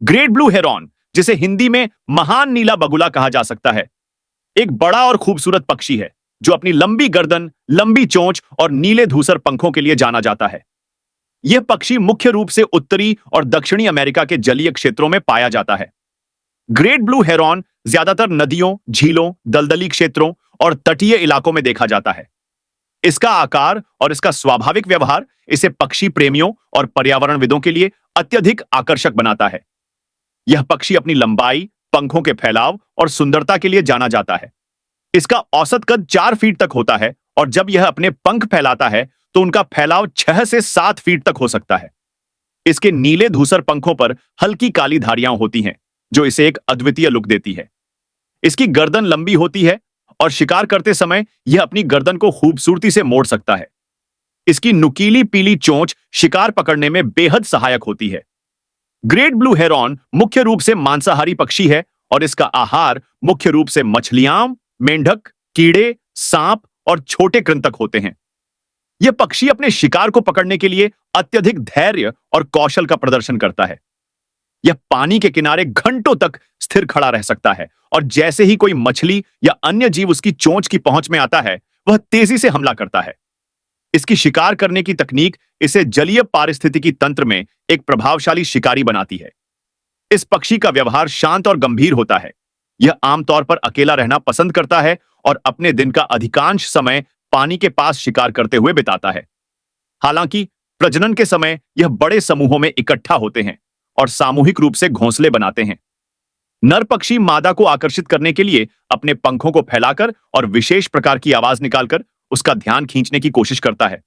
Great blue heron, जिसे हिंदी में महान नीला बगुला कहा जा सकता है, एक बड़ा और खूबसूरत पक्षी है जो अपनी लंबी गर्दन, लंबी चोंच और नीले धूसर पंखों के लिए जाना जाता है। यह पक्षी मुख्य रूप से उत्तरी और दक्षिणी अमेरिका के जलीय क्षेत्रों में पाया जाता है। ग्रेट ब्लू हेरॉन ज्यादातर नदियों, झीलों, दलदली क्षेत्रों और तटीय इलाकों में देखा जाता है। इसका आकार और इसका स्वाभाविक व्यवहार इसे पक्षी प्रेमियों और पर्यावरणविदों के लिए अत्यधिक आकर्षक बनाता है। यह पक्षी अपनी लंबाई, पंखों के फैलाव और सुंदरता के लिए जाना जाता है। इसका औसत कद 4 फीट तक होता है और जब यह अपने पंख फैलाता है तो उनका फैलाव 6 से 7 फीट तक हो सकता है। इसके नीले धूसर पंखों पर हल्की काली धारियां होती हैं जो इसे एक अद्वितीय लुक देती है। इसकी गर्दन लंबी होती है और शिकार करते समय यह अपनी गर्दन को खूबसूरती से मोड़ सकता है। इसकी नुकीली पीली चोंच शिकार पकड़ने में बेहद सहायक होती है। ग्रेट ब्लू हेरॉन मुख्य रूप से मांसाहारी पक्षी है और इसका आहार मुख्य रूप से मछलियां, मेंढक, कीड़े, सांप और छोटे कृंतक होते हैं। यह पक्षी अपने शिकार को पकड़ने के लिए अत्यधिक धैर्य और कौशल का प्रदर्शन करता है। यह पानी के किनारे घंटों तक स्थिर खड़ा रह सकता है और जैसे ही कोई मछली या अन्य जीव उसकी चोंच की पहुंच में आता है, वह तेजी से हमला करता है। इसकी शिकार करने की तकनीक इसे जलीय पारिस्थितिकी तंत्र में एक प्रभावशाली शिकारी बनाती है। इस पक्षी का व्यवहार शांत और गंभीर होता है। यह आमतौर पर अकेला रहना पसंद करता है और अपने दिन का अधिकांश समय पानी के पास शिकार करते हुए बिताता है। हालांकि प्रजनन के समय यह बड़े समूहों में इकट्ठा होते हैं और सामूहिक रूप से घोंसले बनाते हैं। नर पक्षी मादा को आकर्षित करने के लिए अपने पंखों को फैलाकर और विशेष प्रकार की आवाज निकालकर उसका ध्यान खींचने की कोशिश करता है।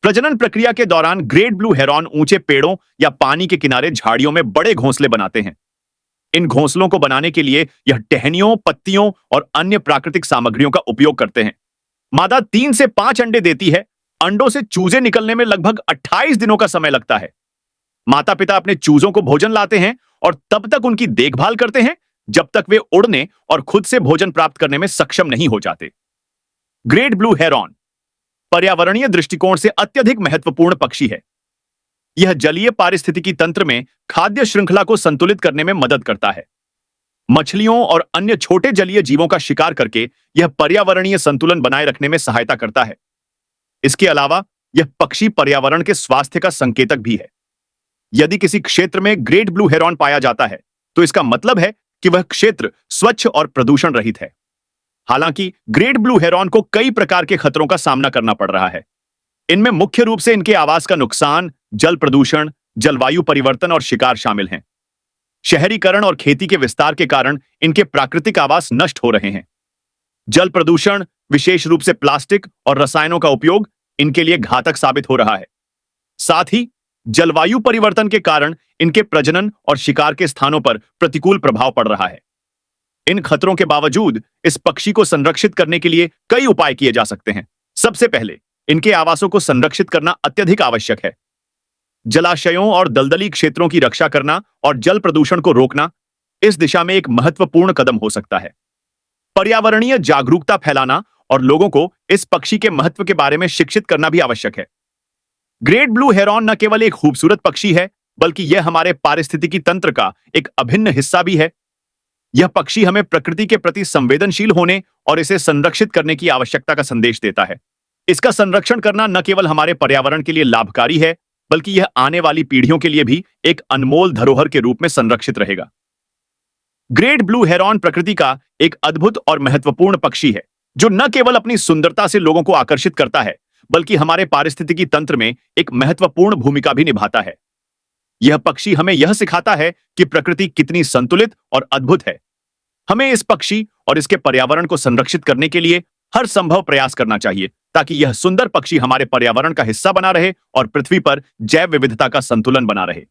प्रजनन प्रक्रिया के दौरान ग्रेट ब्लू हेरॉन ऊंचे पेड़ों या पानी के किनारे झाड़ियों में बड़े घोंसले बनाते हैं। इन घोंसलों को बनाने के लिए यह टहनियों, पत्तियों और अन्य प्राकृतिक सामग्रियों का उपयोग करते हैं। मादा 3 से 5 अंडे देती है। अंडों से चूजे निकलने में लगभग 28 दिनों का समय लगता है। माता पिता अपने चूजों को भोजन लाते हैं और तब तक उनकी देखभाल करते हैं जब तक वे उड़ने और खुद से भोजन प्राप्त करने में सक्षम नहीं हो जाते। ग्रेट ब्लू हेरॉन पर्यावरणीय दृष्टिकोण से अत्यधिक महत्वपूर्ण पक्षी है। यह जलीय पारिस्थितिकी तंत्र में खाद्य श्रृंखला को संतुलित करने में मदद करता है। मछलियों और अन्य छोटे जलीय जीवों का शिकार करके यह पर्यावरणीय संतुलन बनाए रखने में सहायता करता है। इसके अलावा यह पक्षी पर्यावरण के स्वास्थ्य का संकेतक भी है। यदि किसी क्षेत्र में ग्रेट ब्लू हेरॉन पाया जाता है तो इसका मतलब है कि वह क्षेत्र स्वच्छ और प्रदूषण रहित है। हालांकि ग्रेट ब्लू हेरॉन को कई प्रकार के खतरों का सामना करना पड़ रहा है। इनमें मुख्य रूप से इनके आवास का नुकसान, जल प्रदूषण, जलवायु परिवर्तन और शिकार शामिल हैं। शहरीकरण और खेती के विस्तार के कारण इनके प्राकृतिक आवास नष्ट हो रहे हैं। जल प्रदूषण, विशेष रूप से प्लास्टिक और रसायनों का उपयोग, इनके लिए घातक साबित हो रहा है। साथ ही जलवायु परिवर्तन के कारण इनके प्रजनन और शिकार के स्थानों पर प्रतिकूल प्रभाव पड़ रहा है। इन खतरों के बावजूद इस पक्षी को संरक्षित करने के लिए कई उपाय किए जा सकते हैं। सबसे पहले इनके आवासों को संरक्षित करना अत्यधिक आवश्यक है। जलाशयों और दलदली क्षेत्रों की रक्षा करना और जल प्रदूषण को रोकना इस दिशा में एक महत्वपूर्ण कदम हो सकता है। पर्यावरणीय जागरूकता फैलाना और लोगों को इस पक्षी के महत्व के बारे में शिक्षित करना भी आवश्यक है। ग्रेट ब्लू हेरॉन न केवल एक खूबसूरत पक्षी है, बल्कि यह हमारे पारिस्थितिकी तंत्र का एक अभिन्न हिस्सा भी है। यह पक्षी हमें प्रकृति के प्रति संवेदनशील होने और इसे संरक्षित करने की आवश्यकता का संदेश देता है। इसका संरक्षण करना न केवल हमारे पर्यावरण के लिए लाभकारी है, बल्कि यह आने वाली पीढ़ियों के लिए भी एक अनमोल धरोहर के रूप में संरक्षित रहेगा। ग्रेट ब्लू हेरॉन प्रकृति का एक अद्भुत और महत्वपूर्ण पक्षी है जो न केवल अपनी सुंदरता से लोगों को आकर्षित करता है, बल्कि हमारे पारिस्थितिकी तंत्र में एक महत्वपूर्ण भूमिका भी निभाता है। यह पक्षी हमें यह सिखाता है कि प्रकृति कितनी संतुलित और अद्भुत है। हमें इस पक्षी और इसके पर्यावरण को संरक्षित करने के लिए हर संभव प्रयास करना चाहिए ताकि यह सुंदर पक्षी हमारे पर्यावरण का हिस्सा बना रहे और पृथ्वी पर जैव विविधता का संतुलन बना रहे।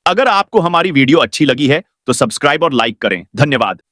अगर आपको हमारी वीडियो अच्छी लगी है तो सब्सक्राइब और लाइक करें। धन्यवाद।